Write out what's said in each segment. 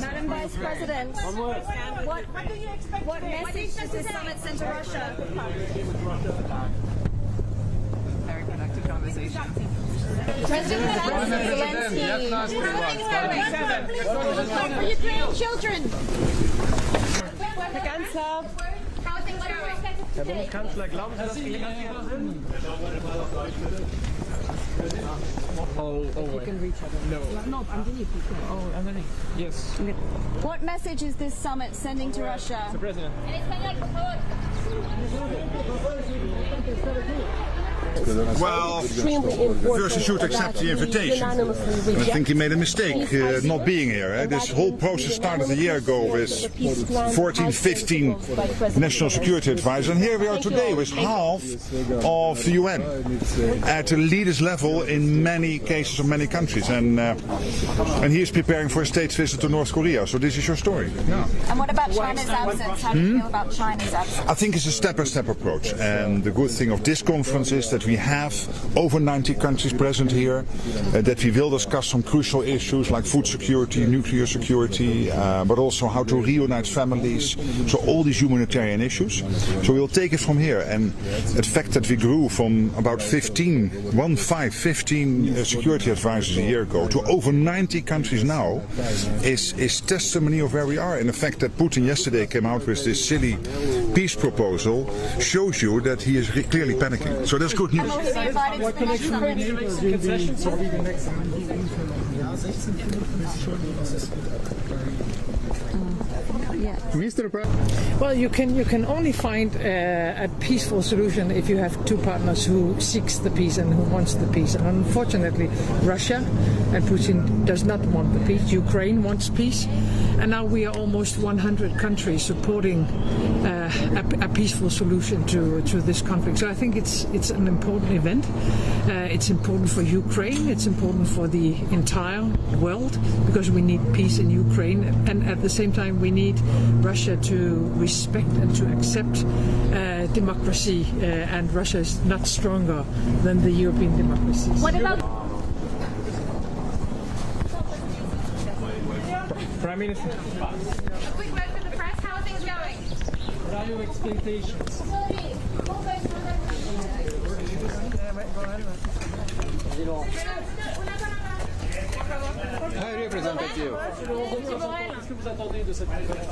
Madam Vice President, what message does this summit send to Russia? Very productive conversation. President Zelensky, how are things going for Ukrainian children? How are things going? Herr Bundeskanzler, glauben Sie, dass wir hier sind? You can reach out. No, underneath. Oh, underneath. Yes. What message is this summit sending to Russia? Mr. President. Well, first he should accept the invitation. I think he made a mistake not being here. This whole process started a year ago with 14, 15 national security advisors, and here we are today with half of the UN at the leaders level in many cases of many countries, and he is preparing for a state visit to North Korea. So this is your story. Yeah. And what about China's absence? How do you feel about China's absence? I think it's a step-by-step approach, and the good thing of this conference is that we have over 90 countries present here, that we will discuss some crucial issues like food security, nuclear security, but also how to reunite families, so all these humanitarian issues. So we'll take it from here, and the fact that we grew from about 15 security advisors a year ago to over 90 countries now is testimony of where we are. And the fact that Putin yesterday came out with this silly peace proposal shows you that he is clearly panicking. So that's good news. What connection will be concessions will be the next time? Mr. President. Well, you can only find a peaceful solution if you have two partners who seeks the peace and who wants the peace. And unfortunately, Russia and Putin does not want the peace. Ukraine wants peace, and now we are almost 100 countries supporting a peaceful solution to this conflict. So I think it's an important event. It's important for Ukraine. It's important for the entire world because we need peace in Ukraine, and at the same time we need Russia to respect and to accept democracy, and Russia is not stronger than the European democracies. What about Prime Minister. a quick word for the press? How are things going? Value exploitations. High representative. Qu'est-ce que vous attendez de cette conférence?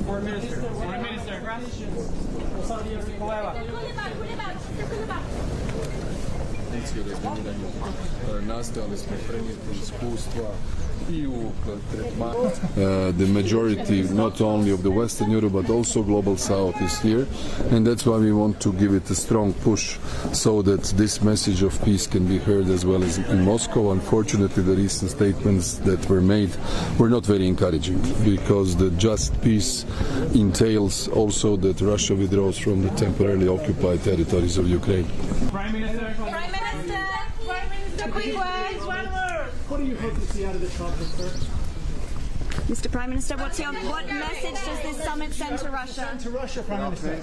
Foreign Minister. Foreign Minister. Nastojali smo prenijeti iskustva i u tretmanu. The majority, not only of the Western Europe, but also Global South is here, and that's why we want to give it a strong push so that this message of peace can be heard as well as in Moscow. Unfortunately, the recent statements that were made were not very encouraging, because the just peace entails also that Russia withdraws from the temporarily occupied territories of Ukraine. Prime Minister. Prime Minister, quick word. What do you hope to see out of this conference, sir? Mr. Prime Minister, what message does this summit send to Russia? To Russia, Prime Minister.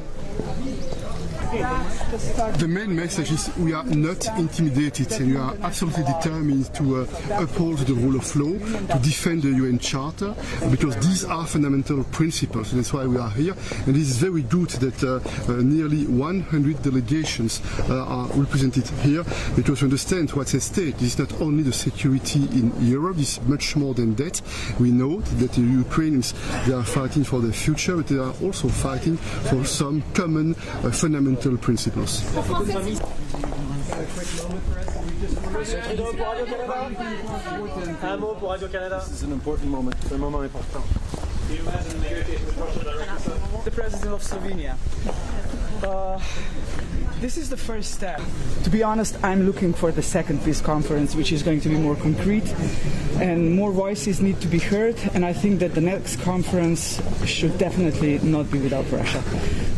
The main message is we are not intimidated, and we are absolutely determined to uphold the rule of law, to defend the UN Charter, because these are fundamental principles, and that's why we are here. And it is very good that nearly 100 delegations are represented here, because we understand what's at stake. This is not only the security in Europe, it's much more than that. We know that the Ukrainians, they are fighting for their future, but they are also fighting for some common fundamental principles. Un mot pour Radio-Canada. This is an important moment. C'est un moment important. Do you imagine the negotiation with Russia directly? The President of Slovenia. This is the first step. To be honest, I'm looking for the second peace conference, which is going to be more concrete, and more voices need to be heard, and I think that the next conference should definitely not be without Russia.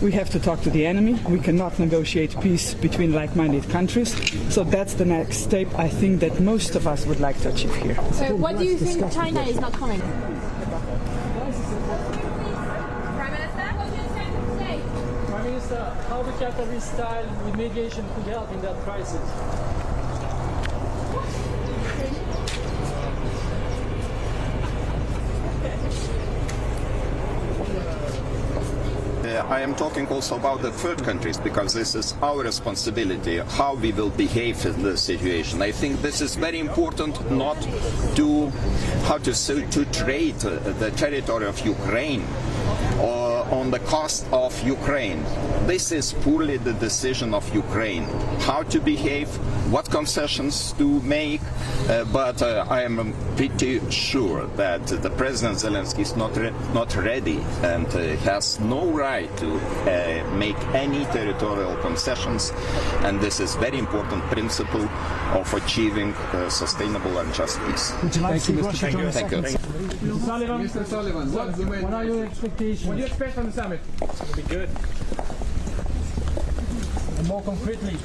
We have to talk to the enemy. We cannot negotiate peace between like-minded countries, so that's the next step I think that most of us would like to achieve here. So what do you think China is not coming? Prime Minister, how would Qatari-style mediation could help in that crisis? I am talking also about the third countries, because this is our responsibility, how we will behave in this situation. I think this is very important, not to, to trade the territory of Ukraine on the cost of Ukraine. This is purely the decision of Ukraine, how to behave, what concessions to make, but I am pretty sure that the President Zelensky is not ready and has no right to make any territorial concessions, and this is very important principle of achieving sustainable and just peace. Would you like to see Russia join the Thank you. Mr. Sullivan, what are your expectations? What do you expect from the summit? It'll be good. And more concretely.